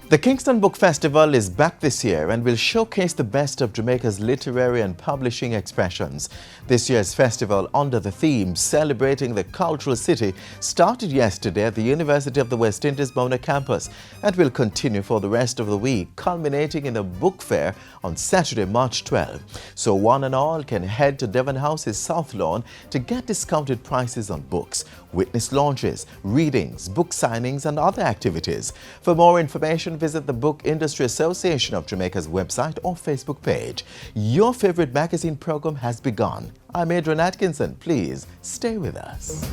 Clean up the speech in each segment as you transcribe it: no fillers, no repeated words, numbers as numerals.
The Kingston Book Festival is back this year and will showcase the best of Jamaica's literary and publishing expressions. This year's festival, under the theme Celebrating the Cultural City, started yesterday at the University of the West Indies Mona campus and will continue for the rest of the week, culminating in a book fair on Saturday, March 12. So one and all can head to Devon House's South Lawn to get discounted prices on books, witness launches, readings, book signings and other activities. For more information, visit the Book Industry Association of Jamaica's website or Facebook page. Your favorite magazine program has begun. I'm Adrian Atkinson. Please stay with us.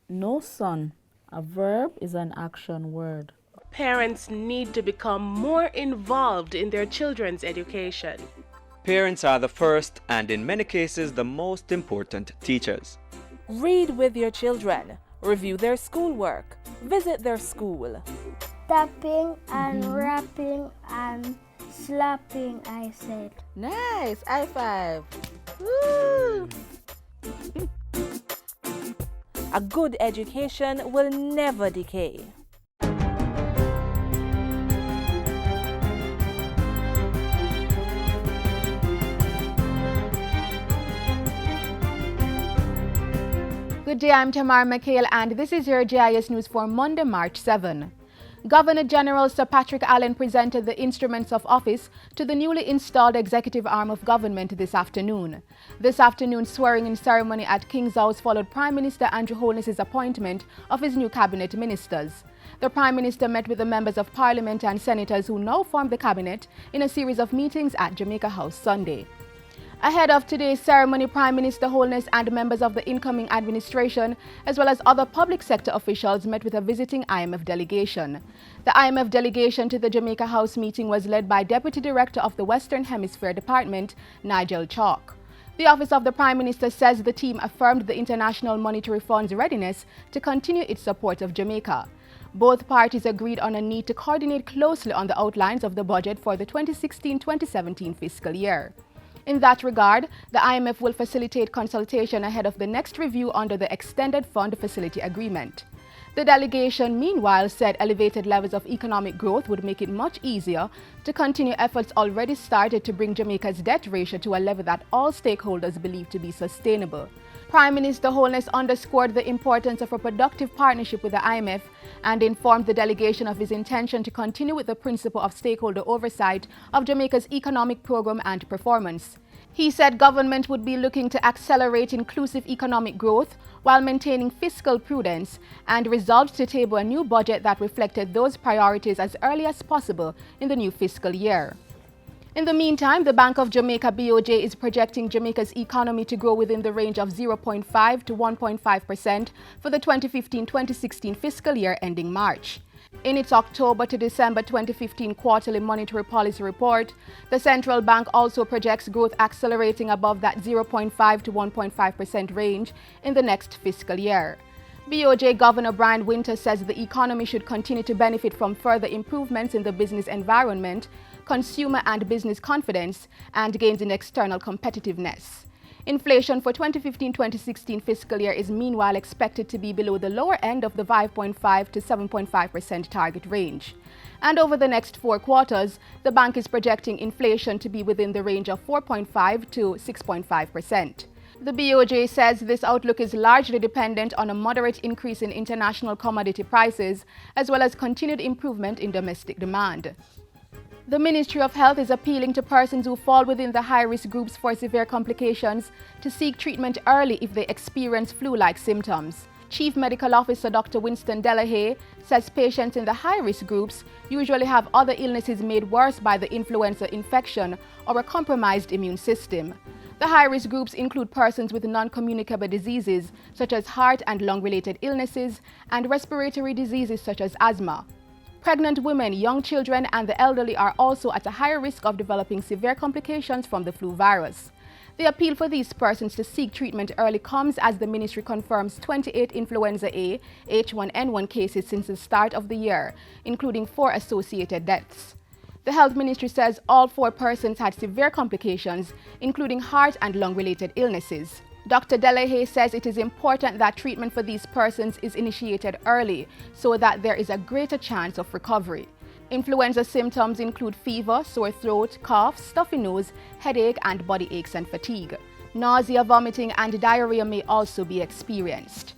No, son. A verb is an action word. Parents need to become more involved in their children's education. Parents are the first and in many cases the most important teachers. Read with your children. Review their schoolwork. Visit their school. Tapping and rapping and slapping, I said. Nice! High five! Woo! A good education will never decay. Good day, I'm Tamara McHale and this is your JIS News for Monday, March 7. Governor General Sir Patrick Allen presented the instruments of office to the newly installed executive arm of government this afternoon. This afternoon's swearing-in ceremony at King's House followed Prime Minister Andrew Holness' appointment of his new cabinet ministers. The Prime Minister met with the members of Parliament and senators who now form the cabinet in a series of meetings at Jamaica House Sunday. Ahead of today's ceremony, Prime Minister Holness and members of the incoming administration, as well as other public sector officials, met with a visiting IMF delegation. The IMF delegation to the Jamaica House meeting was led by Deputy Director of the Western Hemisphere Department, Nigel Chalk. The Office of the Prime Minister says the team affirmed the International Monetary Fund's readiness to continue its support of Jamaica. Both parties agreed on a need to coordinate closely on the outlines of the budget for the 2016-2017 fiscal year. In that regard, the IMF will facilitate consultation ahead of the next review under the Extended Fund Facility Agreement. The delegation, meanwhile, said elevated levels of economic growth would make it much easier to continue efforts already started to bring Jamaica's debt ratio to a level that all stakeholders believe to be sustainable. Prime Minister Holness underscored the importance of a productive partnership with the IMF and informed the delegation of his intention to continue with the principle of stakeholder oversight of Jamaica's economic program and performance. He said government would be looking to accelerate inclusive economic growth while maintaining fiscal prudence and resolved to table a new budget that reflected those priorities as early as possible in the new fiscal year. In the meantime, the Bank of Jamaica BOJ is projecting Jamaica's economy to grow within the range of 0.5 to 1.5% for the 2015-2016 fiscal year ending March. In its October to December 2015 quarterly monetary policy report, the central bank also projects growth accelerating above that 0.5 to 1.5% range in the next fiscal year. BOJ Governor Brian Winter says the economy should continue to benefit from further improvements in the business environment, consumer and business confidence, and gains in external competitiveness. Inflation for 2015-2016 fiscal year is meanwhile expected to be below the lower end of the 5.5 to 7.5% target range. And over the next 4 quarters, the bank is projecting inflation to be within the range of 4.5 to 6.5%. The BOJ says this outlook is largely dependent on a moderate increase in international commodity prices, as well as continued improvement in domestic demand. The Ministry of Health is appealing to persons who fall within the high-risk groups for severe complications to seek treatment early if they experience flu-like symptoms. Chief Medical Officer Dr. Winston Delahaye says patients in the high-risk groups usually have other illnesses made worse by the influenza infection or a compromised immune system. The high-risk groups include persons with non-communicable diseases such as heart and lung-related illnesses and respiratory diseases such as asthma. Pregnant women, young children, and the elderly are also at a higher risk of developing severe complications from the flu virus. The appeal for these persons to seek treatment early comes as the ministry confirms 28 influenza A H1N1 cases since the start of the year, including 4 associated deaths. The Health Ministry says all 4 persons had severe complications, including heart and lung-related illnesses. Dr. Delahaye says it is important that treatment for these persons is initiated early so that there is a greater chance of recovery. Influenza symptoms include fever, sore throat, cough, stuffy nose, headache, and body aches and fatigue. Nausea, vomiting, and diarrhea may also be experienced.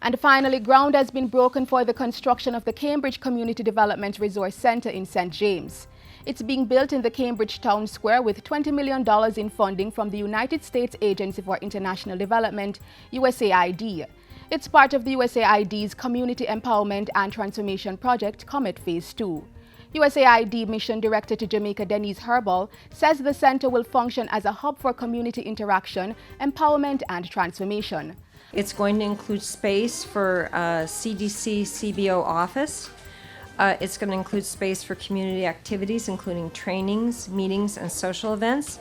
And finally, ground has been broken for the construction of the Cambridge Community Development Resource Centre in St. James. It's being built in the Cambridge Town Square with $20 million in funding from the United States Agency for International Development, USAID. It's part of the USAID's Community Empowerment and Transformation Project, COMET Phase 2. USAID Mission Director to Jamaica, Denise Herbal, says the center will function as a hub for community interaction, empowerment, and transformation. It's going to include space for a CDC CBO office. It's going to include space for community activities, including trainings, meetings, and social events,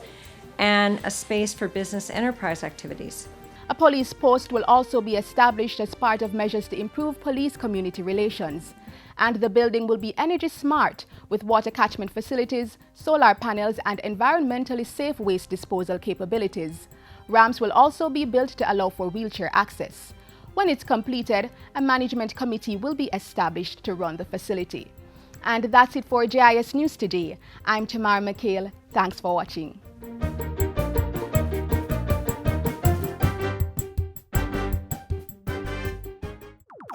and a space for business enterprise activities. A police post will also be established as part of measures to improve police-community relations. And the building will be energy smart with water catchment facilities, solar panels, and environmentally safe waste disposal capabilities. Ramps will also be built to allow for wheelchair access. When it's completed, a management committee will be established to run the facility. And that's it for JIS News today. I'm Tamara McHale. Thanks for watching.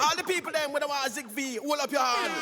All the people them with a Zig V, hold up your hand.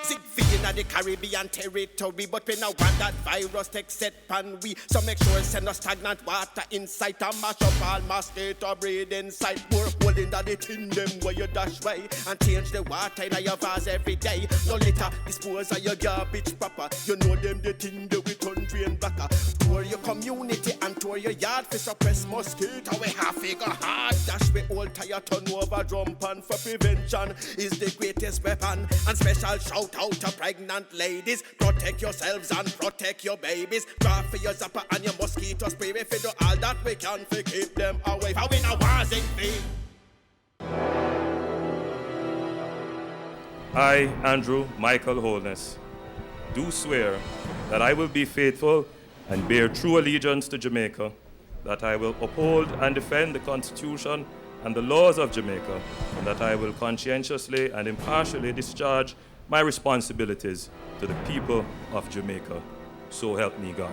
Zig V in the Caribbean territory, but we now want that virus take set pan we. So make sure send us stagnant water inside and mash up all mosquito breed inside. More hole in the tin them where you dash way and change the water in your vase every day. No litter, dispose of your garbage proper. You know them the thing that we turn drain blacker. Tour your community and tour your yard for suppress mosquito. We have figure hard dash we all tire turn over drum pan for prevention is the greatest weapon. And special shout out to pregnant ladies. Protect yourselves and protect your babies. Draw for your zapper and your mosquito spray. If we do all that we can to keep them away. For we know what's in vain. I, Andrew Michael Holness, do swear that I will be faithful and bear true allegiance to Jamaica, that I will uphold and defend the Constitution and the laws of Jamaica, and that I will conscientiously and impartially discharge my responsibilities to the people of Jamaica. So help me God.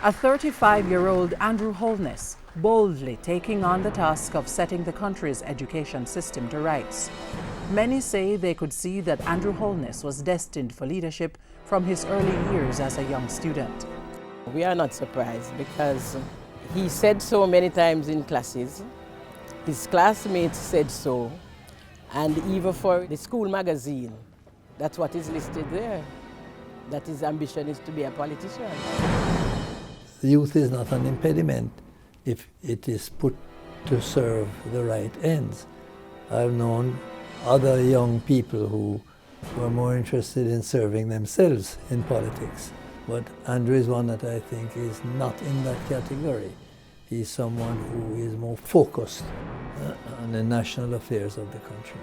A 35-year-old Andrew Holness boldly taking on the task of setting the country's education system to rights. Many say they could see that Andrew Holness was destined for leadership from his early years as a young student. We are not surprised because he said so many times in classes. His classmates said so. And even for the school magazine, that's what is listed there, that his ambition is to be a politician. Youth is not an impediment if it is put to serve the right ends. I've known other young people who were more interested in serving themselves in politics. But Andrew is one that I think is not in that category. He's someone who is more focused on the national affairs of the country.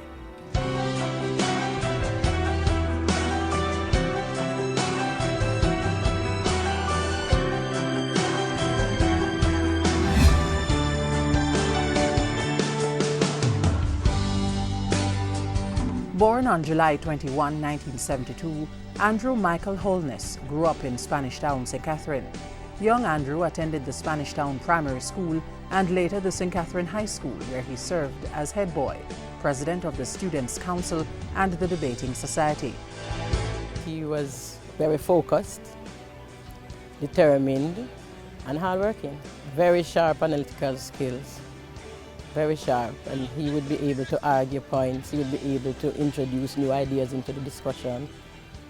Born on July 21, 1972, Andrew Michael Holness grew up in Spanish Town, St. Catherine. Young Andrew attended the Spanish Town Primary School and later the St. Catherine High School, where he served as head boy, president of the Students' Council and the Debating Society. He was very focused, determined, and hardworking. Very sharp analytical skills, very sharp, and he would be able to argue points, he would be able to introduce new ideas into the discussion.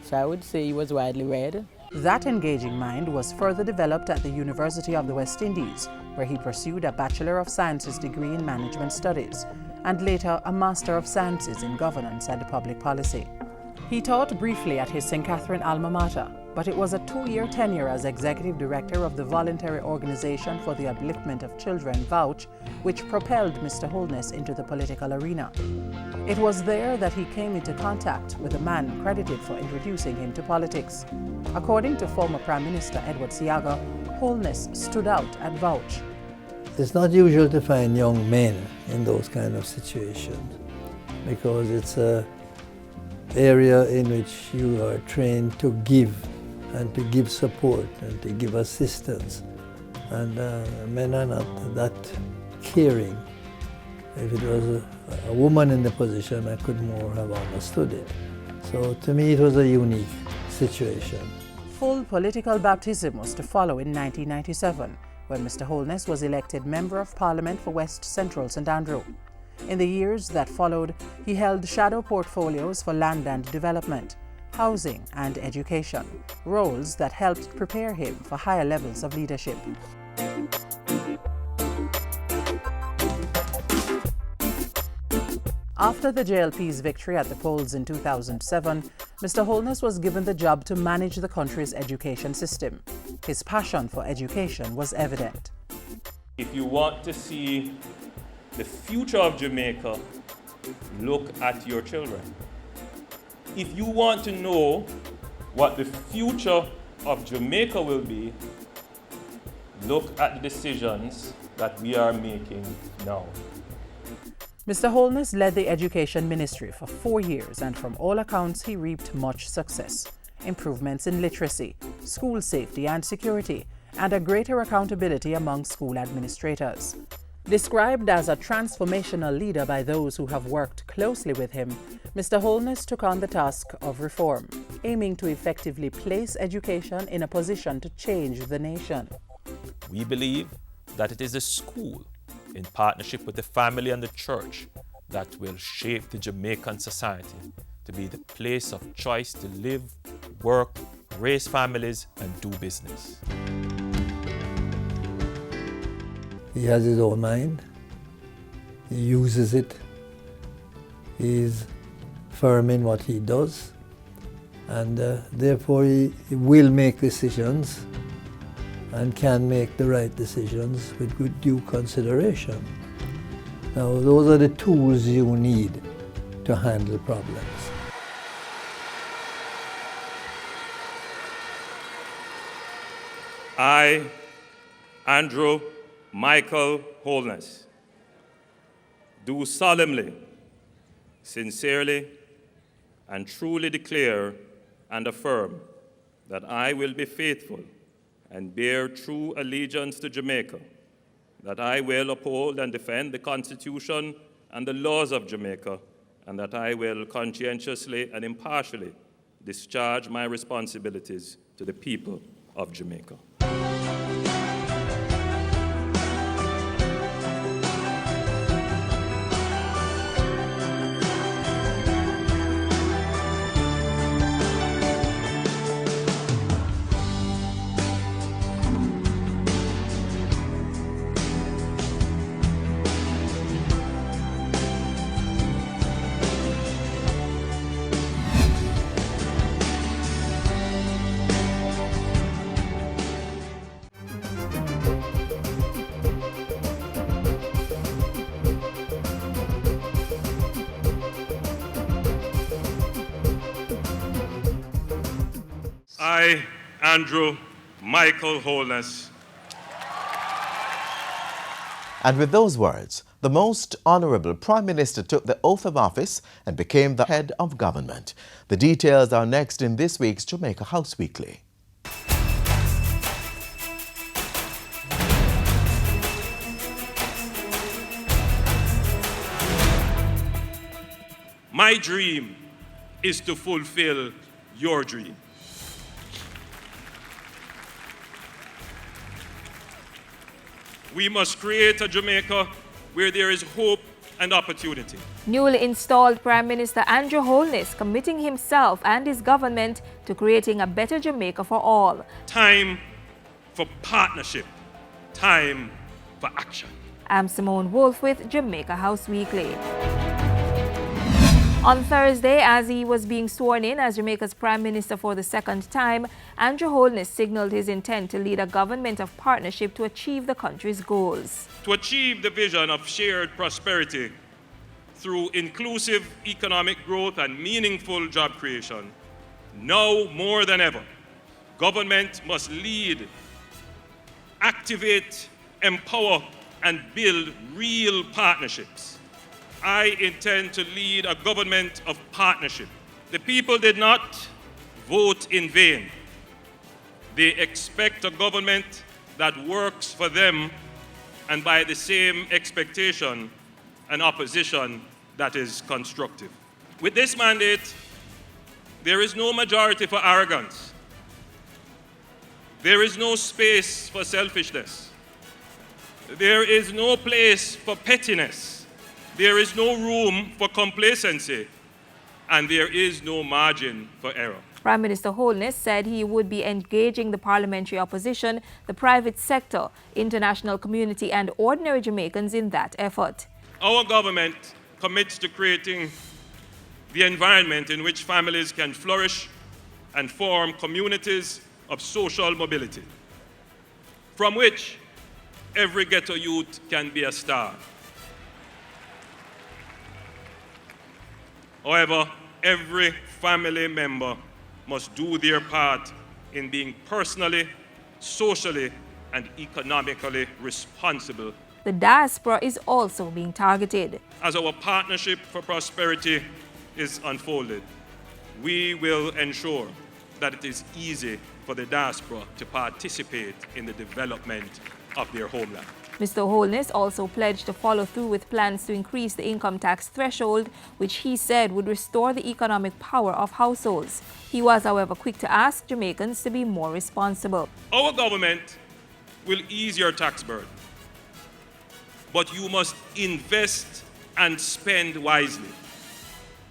So I would say he was widely read. That engaging mind was further developed at the University of the West Indies, where he pursued a Bachelor of Sciences degree in Management Studies, and later a Master of Sciences in Governance and Public Policy. He taught briefly at his St. Catherine alma mater, but it was a 2-year tenure as Executive Director of the Voluntary Organization for the Upliftment of Children, VOUCH, which propelled Mr. Holness into the political arena. It was there that he came into contact with a man credited for introducing him to politics. According to former Prime Minister Edward Seaga, Holness stood out at VOUCH It's not usual to find young men in those kind of situations because it's an area in which you are trained to give and to give support and to give assistance. And men are not that caring. If it was a woman in the position, I could more have understood it. So to me, it was a unique situation. Full political baptism was to follow in 1997, when Mr. Holness was elected Member of Parliament for West Central St. Andrew. In the years that followed, he held shadow portfolios for land and development, housing and education, roles that helped prepare him for higher levels of leadership. After the JLP's victory at the polls in 2007, Mr. Holness was given the job to manage the country's education system. His passion for education was evident. If you want to see the future of Jamaica, look at your children. If you want to know what the future of Jamaica will be, look at the decisions that we are making now. Mr. Holness led the Education Ministry for 4 years, and from all accounts he reaped much success. Improvements in literacy, school safety and security, and a greater accountability among school administrators. Described as a transformational leader by those who have worked closely with him, Mr. Holness took on the task of reform, aiming to effectively place education in a position to change the nation. We believe that it is the school, in partnership with the family and the church, that will shape the Jamaican society to be the place of choice to live, work, raise families, and do business. He has his own mind. He uses it. He's firm in what he does. And therefore he will make decisions and can make the right decisions with good due consideration. Now, those are the tools you need to handle problems. I, Andrew Michael Holness, do solemnly, sincerely, and truly declare and affirm that I will be faithful and bear true allegiance to Jamaica, that I will uphold and defend the Constitution and the laws of Jamaica, and that I will conscientiously and impartially discharge my responsibilities to the people of Jamaica. I, Andrew Michael Holness. And with those words, the Most Honourable Prime Minister took the oath of office and became the head of government. The details are next in this week's Jamaica House Weekly. My dream is to fulfill your dream. We must create a Jamaica where there is hope and opportunity. Newly installed Prime Minister Andrew Holness committing himself and his government to creating a better Jamaica for all. Time for partnership. Time for action. I'm Simone Wolf with Jamaica House Weekly. On Thursday, as he was being sworn in as Jamaica's Prime Minister for the second time, Andrew Holness signaled his intent to lead a government of partnership to achieve the country's goals. To achieve the vision of shared prosperity through inclusive economic growth and meaningful job creation, now more than ever, government must lead, activate, empower, and build real partnerships. I intend to lead a government of partnership. The people did not vote in vain. They expect a government that works for them, and by the same expectation, an opposition that is constructive. With this mandate, there is no majority for arrogance. There is no space for selfishness. There is no place for pettiness. There is no room for complacency. And there is no margin for error. Prime Minister Holness said he would be engaging the parliamentary opposition, the private sector, international community and ordinary Jamaicans in that effort. Our government commits to creating the environment in which families can flourish and form communities of social mobility, from which every ghetto youth can be a star. However, every family member must do their part in being personally, socially, and economically responsible. The diaspora is also being targeted. As our partnership for prosperity is unfolded, we will ensure that it is easy for the diaspora to participate in the development of their homeland. Mr. Holness also pledged to follow through with plans to increase the income tax threshold, which he said would restore the economic power of households. He was, however, quick to ask Jamaicans to be more responsible. Our government will ease your tax burden, but you must invest and spend wisely.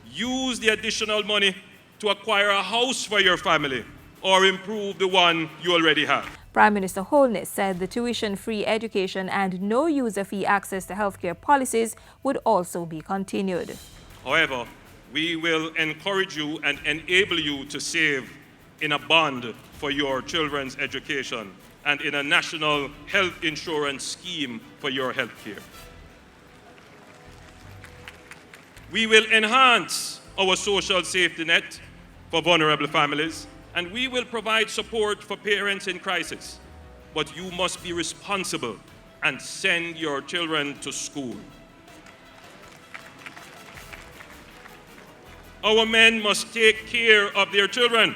Use the additional money to acquire a house for your family or improve the one you already have. Prime Minister Holness said the tuition-free education and no user fee access to healthcare policies would also be continued. However, we will encourage you and enable you to save in a bond for your children's education and in a national health insurance scheme for your healthcare. We will enhance our social safety net for vulnerable families, and we will provide support for parents in crisis. But you must be responsible and send your children to school. Our men must take care of their children.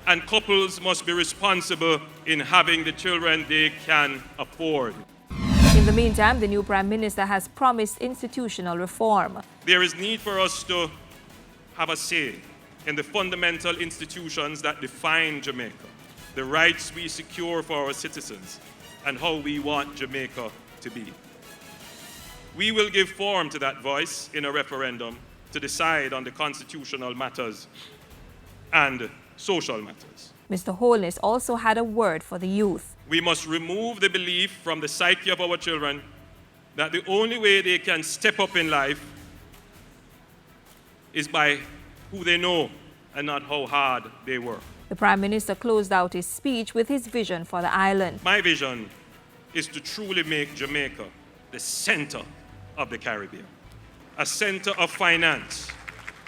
And couples must be responsible in having the children they can afford. In the meantime, the new Prime Minister has promised institutional reform. There is need for us to have a say in the fundamental institutions that define Jamaica, the rights we secure for our citizens, and how we want Jamaica to be. We will give form to that voice in a referendum to decide on the constitutional matters and social matters. Mr. Holness also had a word for the youth. We must remove the belief from the psyche of our children that the only way they can step up in life is by who they know and not how hard they work. The Prime Minister closed out his speech with his vision for the island. My vision is to truly make Jamaica the center of the Caribbean, a center of finance,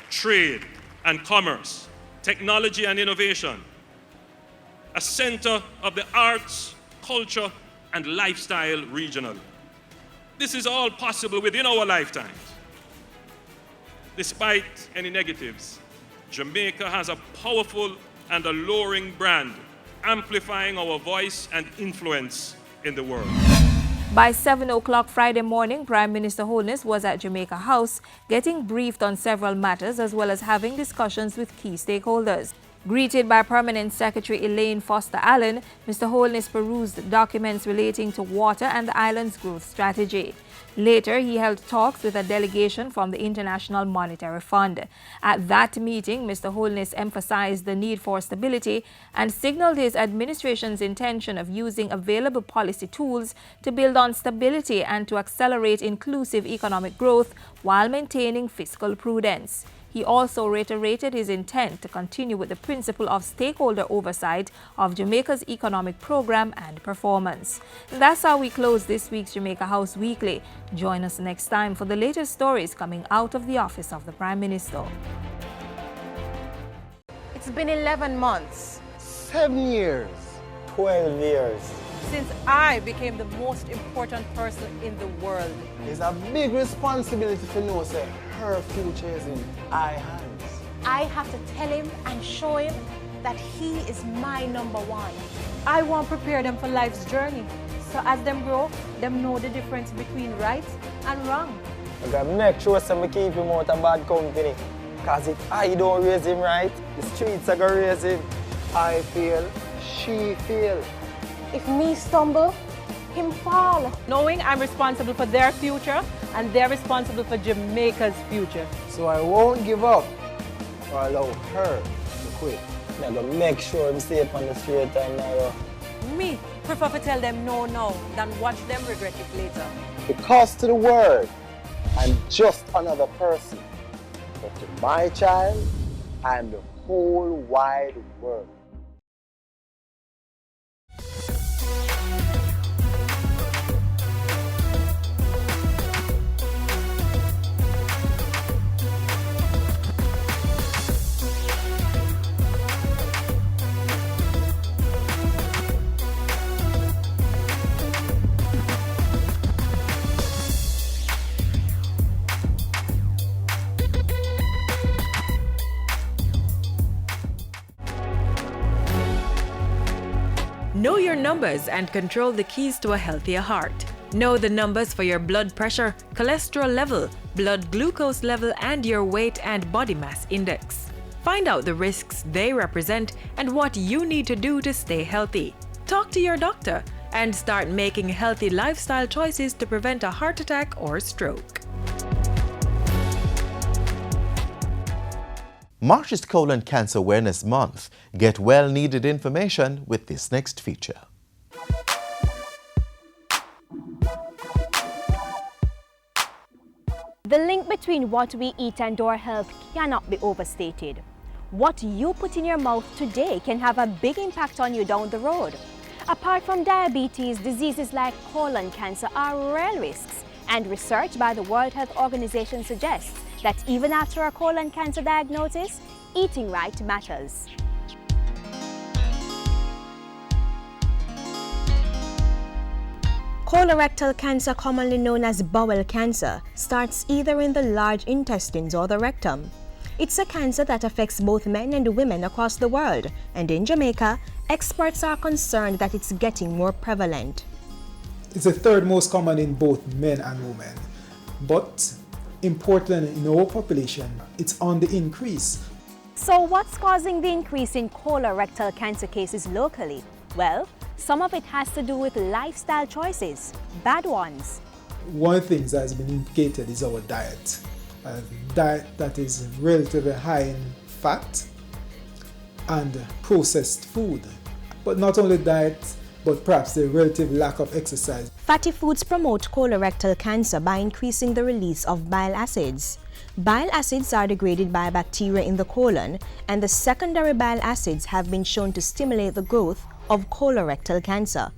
trade and commerce, technology and innovation, a center of the arts, culture and lifestyle regionally. This is all possible within our lifetimes. Despite any negatives, Jamaica has a powerful and alluring brand, amplifying our voice and influence in the world. By 7 o'clock Friday morning, Prime Minister Holness was at Jamaica House, getting briefed on several matters as well as having discussions with key stakeholders. Greeted by Permanent Secretary Elaine Foster Allen, Mr. Holness perused documents relating to water and the island's growth strategy. Later, he held talks with a delegation from the International Monetary Fund. At that meeting, Mr. Holness emphasized the need for stability and signaled his administration's intention of using available policy tools to build on stability and to accelerate inclusive economic growth while maintaining fiscal prudence. He also reiterated his intent to continue with the principle of stakeholder oversight of Jamaica's economic program and performance. And that's how we close this week's Jamaica House Weekly. Join us next time for the latest stories coming out of the office of the Prime Minister. It's been 11 months. 7 years. 12 years. since I became the most important person in the world. It's a big responsibility to know that her future is in our hands. I have to tell him and show him that he is my number one. I want to prepare them for life's journey. So as them grow, them know the difference between right and wrong. I gotta make sure I keep him out of bad company. Because if I don't raise him right, the streets are gonna raise him. I feel, she feel. If me stumble, him fall. Knowing I'm responsible for their future and they're responsible for Jamaica's future. So I won't give up or allow her to quit. I'm gonna make sure I'm safe on the straight and narrow. Me prefer to tell them no now than watch them regret it later. Because to the world, I'm just another person. But to my child, I'm the whole wide world. Know your numbers and control the keys to a healthier heart. Know the numbers for your blood pressure, cholesterol level, blood glucose level, and your weight and body mass index. Find out the risks they represent and what you need to do to stay healthy. Talk to your doctor and start making healthy lifestyle choices to prevent a heart attack or stroke. March is Colon Cancer Awareness Month. Get well-needed information with this next feature. The link between what we eat and our health cannot be overstated. What you put in your mouth today can have a big impact on you down the road. Apart from diabetes, diseases like colon cancer are real risks, and research by the World Health Organization suggests that even after a colon cancer diagnosis, eating right matters. Colorectal cancer, commonly known as bowel cancer, starts either in the large intestines or the rectum. It's a cancer that affects both men and women across the world, and in Jamaica, experts are concerned that it's getting more prevalent. It's the third most common in both men and women, but importantly in our population, it's on the increase. So what's causing the increase in colorectal cancer cases locally? Well, some of it has to do with lifestyle choices, bad ones. One of the things that has been indicated is our diet. A diet that is relatively high in fat and processed food. But not only diet, but perhaps the relative lack of exercise. Fatty foods promote colorectal cancer by increasing the release of bile acids. Bile acids are degraded by bacteria in the colon, and the secondary bile acids have been shown to stimulate the growth of colorectal cancer.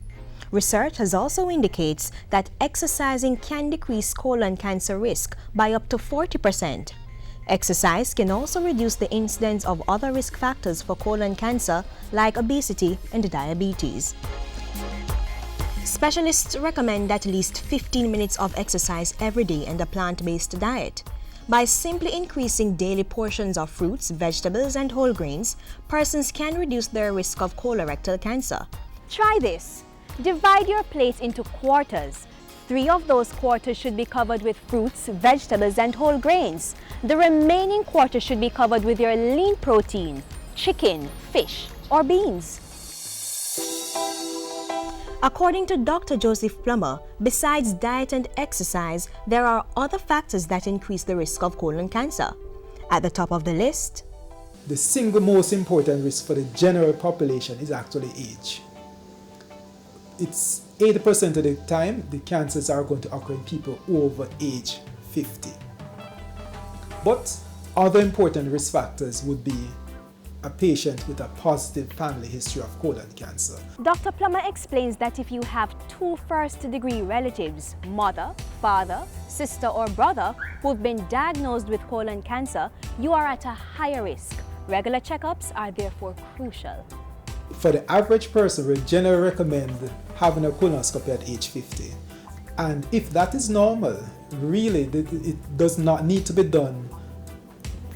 Research has also indicates that exercising can decrease colon cancer risk by up to 40%. Exercise can also reduce the incidence of other risk factors for colon cancer like obesity and diabetes. Specialists recommend at least 15 minutes of exercise every day and a plant-based diet. By simply increasing daily portions of fruits, vegetables, and whole grains, persons can reduce their risk of colorectal cancer. Try this. Divide your plate into quarters. 3 of those quarters should be covered with fruits, vegetables, and whole grains. The remaining quarter should be covered with your lean protein, chicken, fish, or beans. According to Dr. Joseph Plummer, besides diet and exercise, there are other factors that increase the risk of colon cancer. At the top of the list, the single most important risk for the general population is actually age. It's 80% of the time the cancers are going to occur in people over age 50. But other important risk factors would be a patient with a positive family history of colon cancer. Dr. Plummer explains that if you have 2 first-degree relatives, mother, father, sister, or brother, who've been diagnosed with colon cancer, you are at a higher risk. Regular checkups are therefore crucial. For the average person, we generally recommend having a colonoscopy at age 50. And if that is normal, really, it does not need to be done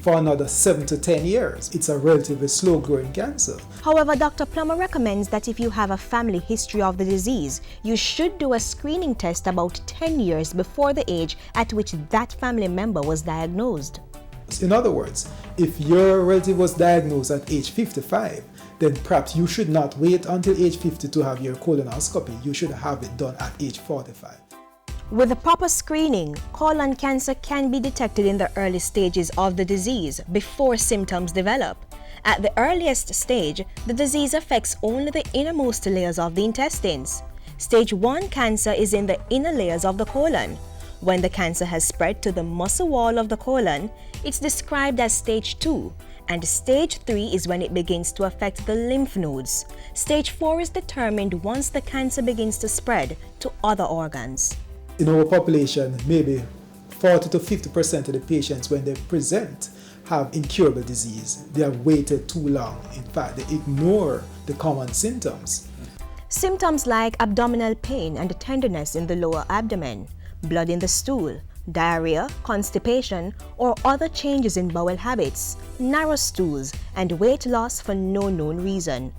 for another 7 to 10 years. It's a relatively slow-growing cancer. However, Dr. Plummer recommends that if you have a family history of the disease, you should do a screening test about 10 years before the age at which that family member was diagnosed. In other words, if your relative was diagnosed at age 55, then perhaps you should not wait until age 50 to have your colonoscopy. You should have it done at age 45. With the proper screening, colon cancer can be detected in the early stages of the disease before symptoms develop. At the earliest stage, the disease affects only the innermost layers of the intestines. Stage 1 cancer is in the inner layers of the colon. When the cancer has spread to the muscle wall of the colon, it's described as stage 2, and stage 3 is when it begins to affect the lymph nodes. Stage 4 is determined once the cancer begins to spread to other organs. In our population, maybe 40 to 50% of the patients, when they present, have incurable disease. They have waited too long. In fact, they ignore the common symptoms. Symptoms like abdominal pain and tenderness in the lower abdomen, blood in the stool, diarrhea, constipation, or other changes in bowel habits, narrow stools, and weight loss for no known reason.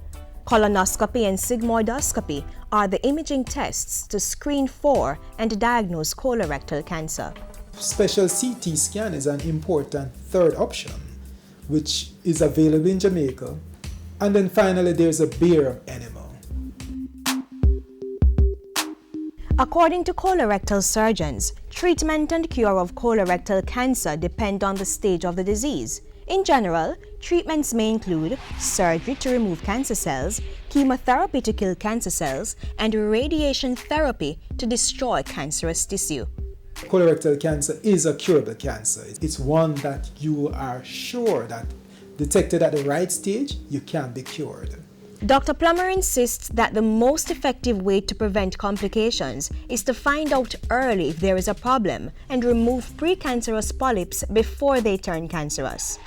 Colonoscopy and sigmoidoscopy are the imaging tests to screen for and diagnose colorectal cancer. Special CT scan is an important third option, which is available in Jamaica. And then finally, there's a barium enema. According to colorectal surgeons, treatment and cure of colorectal cancer depend on the stage of the disease. In general, treatments may include surgery to remove cancer cells, chemotherapy to kill cancer cells, and radiation therapy to destroy cancerous tissue. Colorectal cancer is a curable cancer. It's one that you are sure that detected at the right stage, you can be cured. Dr. Plummer insists that the most effective way to prevent complications is to find out early if there is a problem and remove precancerous polyps before they turn cancerous.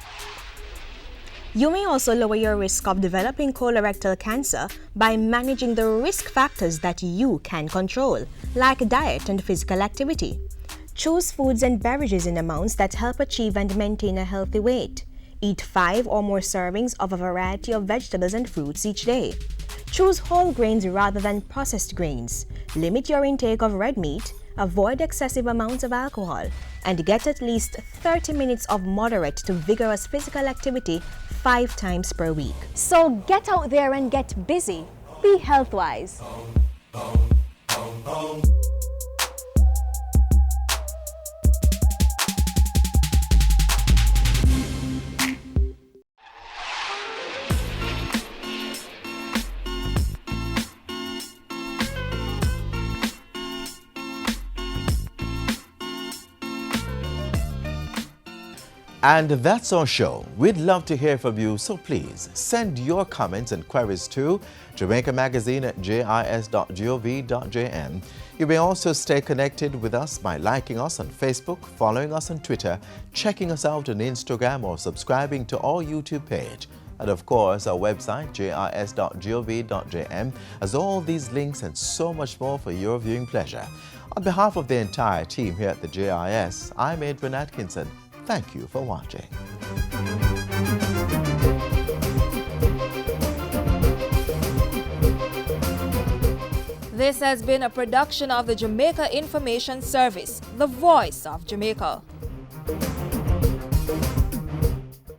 You may also lower your risk of developing colorectal cancer by managing the risk factors that you can control, like diet and physical activity. Choose foods and beverages in amounts that help achieve and maintain a healthy weight. Eat 5 or more servings of a variety of vegetables and fruits each day. Choose whole grains rather than processed grains. Limit your intake of red meat. Avoid excessive amounts of alcohol. And get at least 30 minutes of moderate to vigorous physical activity 5 times per week. So get out there and get busy. Be health-wise. And that's our show. We'd love to hear from you, so please send your comments and queries to Jamaica Magazine at jis.gov.jm. You may also stay connected with us by liking us on Facebook, following us on Twitter, checking us out on Instagram, or subscribing to our YouTube page. And of course, our website, jis.gov.jm, has all these links and so much more for your viewing pleasure. On behalf of the entire team here at the JIS, I'm Adrian Atkinson. Thank you for watching. This has been a production of the Jamaica Information Service, the voice of Jamaica.